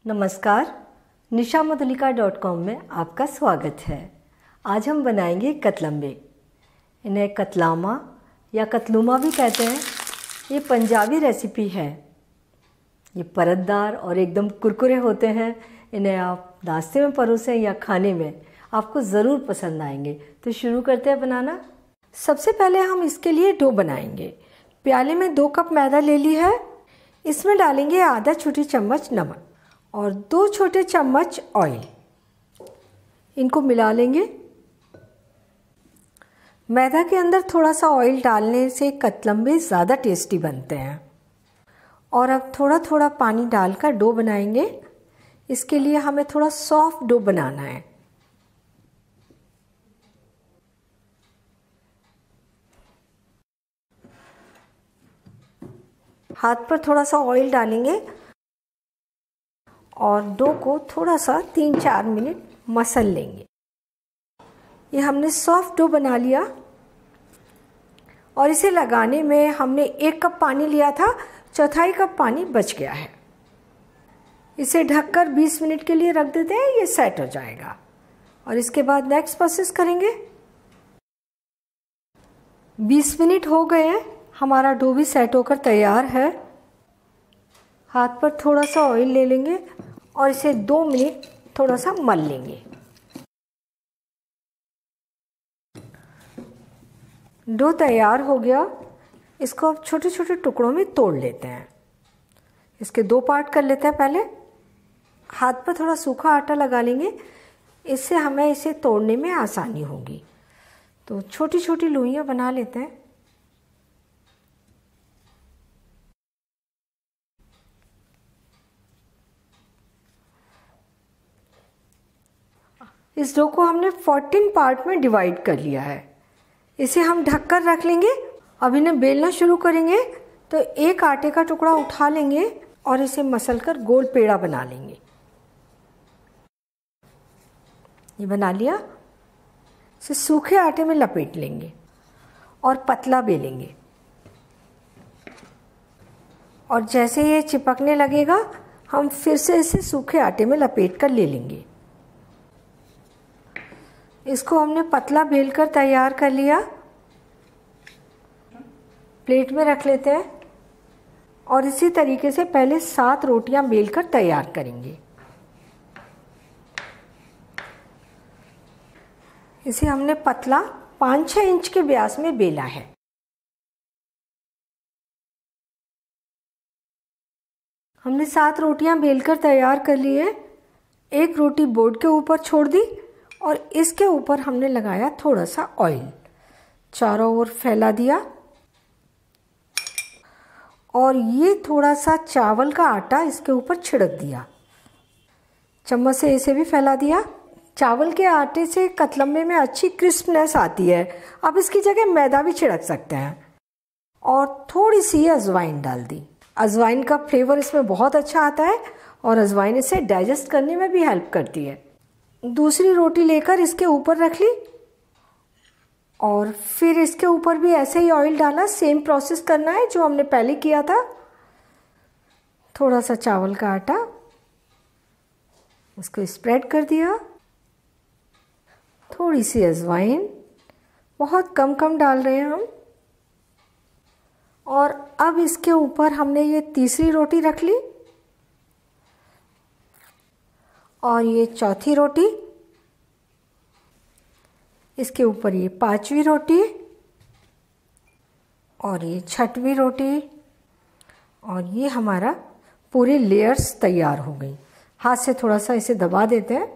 नमस्कार, nishamodulika.com में आपका स्वागत है। आज हम बनाएंगे कतलम्बे। इन्हें कतलामा या कतलुमा भी कहते हैं। ये पंजाबी रेसिपी है। ये परतदार और एकदम कुरकुरे होते हैं। इन्हें आप नाश्ते में परोसें या खाने में आपको ज़रूर पसंद आएंगे। तो शुरू करते हैं बनाना। सबसे पहले हम इसके लिए डो बनाएंगे। प्याले में 2 कप मैदा ले ली है। इसमें डालेंगे आधा छोटी चम्मच नमक और 2 छोटे चम्मच ऑयल। इनको मिला लेंगे। मैदा के अंदर थोड़ा सा ऑयल डालने से कतलम्बे ज़्यादा टेस्टी बनते हैं। और अब थोड़ा थोड़ा पानी डालकर डो बनाएंगे। इसके लिए हमें थोड़ा सॉफ्ट डो बनाना है। हाथ पर थोड़ा सा ऑयल डालेंगे और डो को थोड़ा सा 3-4 मिनट मसल लेंगे। ये हमने सॉफ्ट डो बना लिया और इसे लगाने में हमने 1 कप पानी लिया था, 1/4 कप पानी बच गया है। इसे ढककर 20 मिनट के लिए रख देते हैं। ये सेट हो जाएगा और इसके बाद नेक्स्ट प्रोसेस करेंगे। 20 मिनट हो गए हैं। हमारा डो भी सेट होकर तैयार है। हाथ पर थोड़ा सा ऑयल ले लेंगे और इसे 2 मिनट थोड़ा सा मल लेंगे। डो तैयार हो गया। इसको अब छोटे छोटे टुकड़ों में तोड़ लेते हैं। इसके 2 पार्ट कर लेते हैं। पहले हाथ पर थोड़ा सूखा आटा लगा लेंगे। इससे हमें इसे तोड़ने में आसानी होगी। तो छोटी छोटी लोइयां बना लेते हैं। इस डो को हमने 14 पार्ट में डिवाइड कर लिया है। इसे हम ढककर रख लेंगे। अब इन्हें बेलना शुरू करेंगे तो एक आटे का टुकड़ा उठा लेंगे और इसे मसलकर गोल पेड़ा बना लेंगे। ये बना लिया। इसे सूखे आटे में लपेट लेंगे और पतला बेलेंगे। और जैसे ये चिपकने लगेगा हम फिर से इसे सूखे आटे में लपेट कर ले लेंगे। इसको हमने पतला बेलकर तैयार कर लिया। प्लेट में रख लेते हैं और इसी तरीके से पहले 7 रोटियां बेलकर तैयार करेंगे। इसे हमने पतला 5-6 इंच के व्यास में बेला है। हमने 7 रोटियां बेलकर तैयार कर ली है। एक रोटी बोर्ड के ऊपर छोड़ दी और इसके ऊपर हमने लगाया थोड़ा सा ऑयल। चारों ओर फैला दिया और ये थोड़ा सा चावल का आटा इसके ऊपर छिड़क दिया। चम्मच से इसे भी फैला दिया। चावल के आटे से कतलम्बे में अच्छी क्रिस्पनेस आती है। अब इसकी जगह मैदा भी छिड़क सकते हैं और थोड़ी सी अजवाइन डाल दी। अजवाइन का फ्लेवर इसमें बहुत अच्छा आता है और अजवाइन इसे डाइजेस्ट करने में भी हेल्प करती है। दूसरी रोटी लेकर इसके ऊपर रख ली और फिर इसके ऊपर भी ऐसे ही ऑयल डाला। सेम प्रोसेस करना है जो हमने पहले किया था। थोड़ा सा चावल का आटा इसको स्प्रेड कर दिया। थोड़ी सी अजवाइन, बहुत कम कम डाल रहे हैं हम। और अब इसके ऊपर हमने ये तीसरी रोटी रख ली और ये चौथी रोटी। इसके ऊपर ये 5वीं रोटी और ये 6वीं रोटी। और ये हमारा पूरी लेयर्स तैयार हो गई। हाथ से थोड़ा सा इसे दबा देते हैं।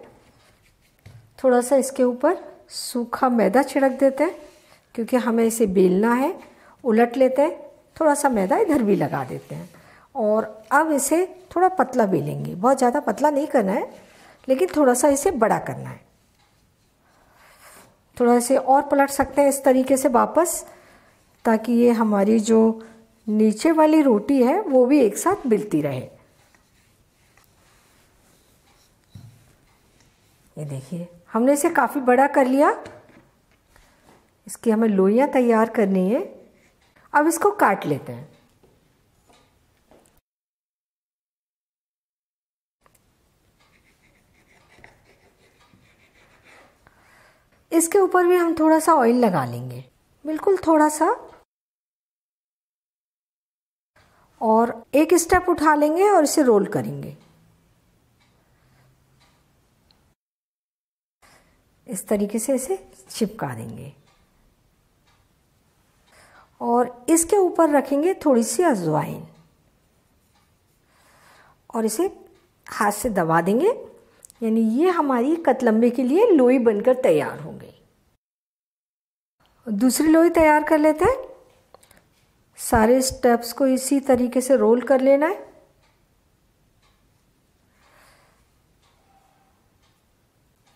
थोड़ा सा इसके ऊपर सूखा मैदा छिड़क देते हैं क्योंकि हमें इसे बेलना है। उलट लेते हैं। थोड़ा सा मैदा इधर भी लगा देते हैं और अब इसे थोड़ा पतला बेलेंगे। बहुत ज़्यादा पतला नहीं करना है लेकिन थोड़ा सा इसे बड़ा करना है। थोड़ा से और पलट सकते हैं इस तरीके से वापस, ताकि ये हमारी जो नीचे वाली रोटी है वो भी एक साथ मिलती रहे। ये देखिए हमने इसे काफ़ी बड़ा कर लिया। इसकी हमें लोइयां तैयार करनी है। अब इसको काट लेते हैं। इसके ऊपर भी हम थोड़ा सा ऑयल लगा लेंगे, बिल्कुल थोड़ा सा, और एक स्टेप उठा लेंगे और इसे रोल करेंगे। इस तरीके से इसे चिपका देंगे और इसके ऊपर रखेंगे थोड़ी सी अजवाइन और इसे हाथ से दबा देंगे, यानी ये हमारी कतलम्बे के लिए लोई बनकर तैयार हो गई। दूसरी लोई तैयार कर लेते हैं। सारे स्टेप्स को इसी तरीके से रोल कर लेना है।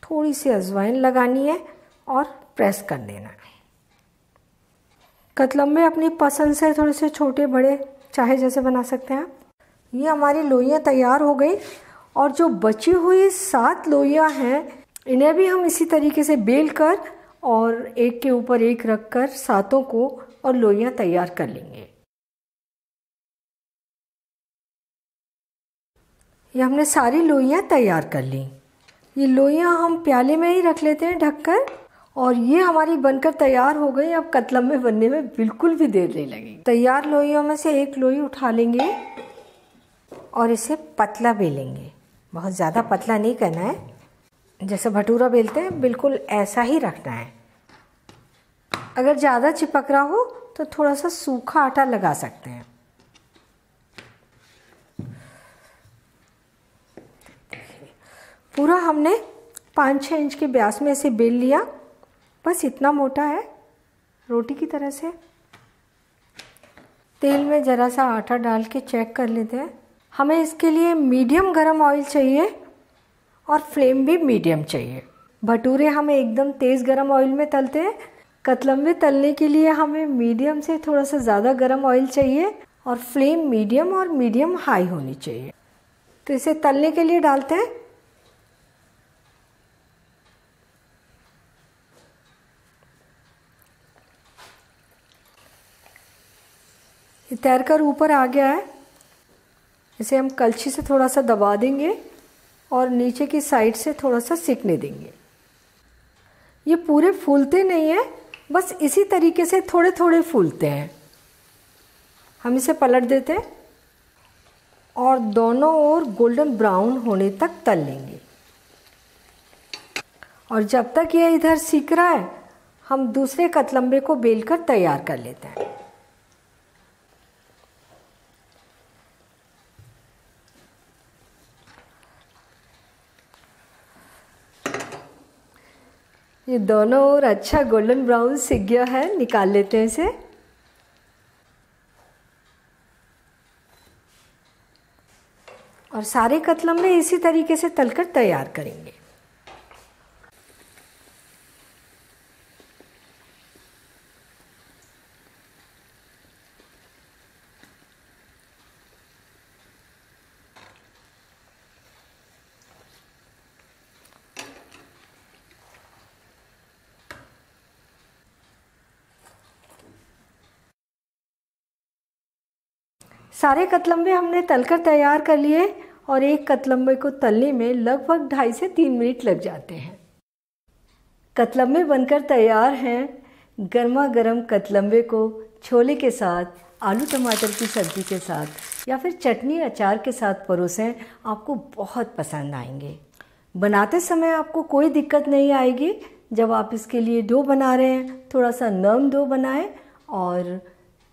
थोड़ी सी अजवाइन लगानी है और प्रेस कर देना है। कतलम्बे अपनी पसंद से थोड़े से छोटे बड़े चाहे जैसे बना सकते हैं आप। ये हमारी लोइयाँ तैयार हो गई और जो बची हुई 7 लोइयाँ हैं इन्हें भी हम इसी तरीके से बेल कर और एक के ऊपर एक रख कर सातों को और लोइयाँ तैयार कर लेंगे। ये हमने सारी लोइयाँ तैयार कर ली। ये लोइयाँ हम प्याले में ही रख लेते हैं ढककर और ये हमारी बनकर तैयार हो गई। अब कतलम्बे बनने में बिल्कुल भी देर नहीं लगेगी। तैयार लोइयों में से एक लोई उठा लेंगे और इसे पतला बेलेंगे। बहुत ज़्यादा पतला नहीं करना है, जैसे भटूरा बेलते हैं बिल्कुल ऐसा ही रखना है। अगर ज़्यादा चिपक रहा हो तो थोड़ा सा सूखा आटा लगा सकते हैं। पूरा हमने 5-6 इंच के व्यास में इसे बेल लिया, बस इतना मोटा है, रोटी की तरह से। तेल में ज़रा सा आटा डाल के चेक कर लेते हैं। हमें इसके लिए मीडियम गरम ऑयल चाहिए और फ्लेम भी मीडियम चाहिए। भटूरे हमें एकदम तेज़ गरम ऑयल में तलते हैं, कतलम्बे तलने के लिए हमें मीडियम से थोड़ा सा ज़्यादा गरम ऑयल चाहिए और फ्लेम मीडियम और मीडियम हाई होनी चाहिए। तो इसे तलने के लिए डालते हैं। ये तैरकर ऊपर आ गया है। इसे हम कलछी से थोड़ा सा दबा देंगे और नीचे की साइड से थोड़ा सा सिकने देंगे। ये पूरे फूलते नहीं हैं, बस इसी तरीके से थोड़े थोड़े फूलते हैं। हम इसे पलट देते हैं और दोनों ओर गोल्डन ब्राउन होने तक तल लेंगे। और जब तक ये इधर सिक रहा है हम दूसरे कतलम्बे को बेलकर तैयार कर लेते हैं। ये दोनों ओर अच्छा गोल्डन ब्राउन सिक गया है, निकाल लेते हैं इसे। और सारे कतलम्बे इसी तरीके से तलकर तैयार करेंगे। सारे कतलम्बे हमने तलकर तैयार कर लिए और एक कतलम्बे को तलने में लगभग 2.5 से 3 मिनट लग जाते हैं। कतलम्बे बनकर तैयार हैं। गर्मा गर्म कतलम्बे को छोले के साथ, आलू टमाटर की सब्ज़ी के साथ या फिर चटनी अचार के साथ परोसें, आपको बहुत पसंद आएंगे। बनाते समय आपको कोई दिक्कत नहीं आएगी। जब आप इसके लिए डो बना रहे हैं थोड़ा सा नरम डो बनाएं और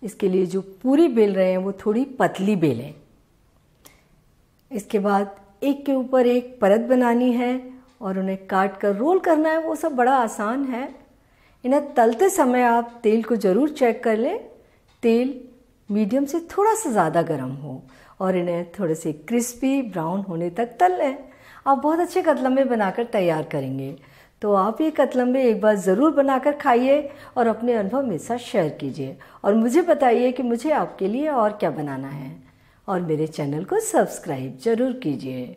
इसके लिए जो पूरी बेल रहे हैं वो थोड़ी पतली बेलें। इसके बाद एक के ऊपर एक परत बनानी है और उन्हें काट कर रोल करना है। वो सब बड़ा आसान है। इन्हें तलते समय आप तेल को ज़रूर चेक कर लें। तेल मीडियम से थोड़ा सा ज़्यादा गर्म हो और इन्हें थोड़े से क्रिस्पी ब्राउन होने तक तल लें। आप बहुत अच्छे कतलम्बे बनाकर तैयार करेंगे। तो आप ये कतलम्बे एक बार ज़रूर बनाकर खाइए और अपने अनुभव मेरे साथ शेयर कीजिए और मुझे बताइए कि मुझे आपके लिए और क्या बनाना है। और मेरे चैनल को सब्सक्राइब ज़रूर कीजिए।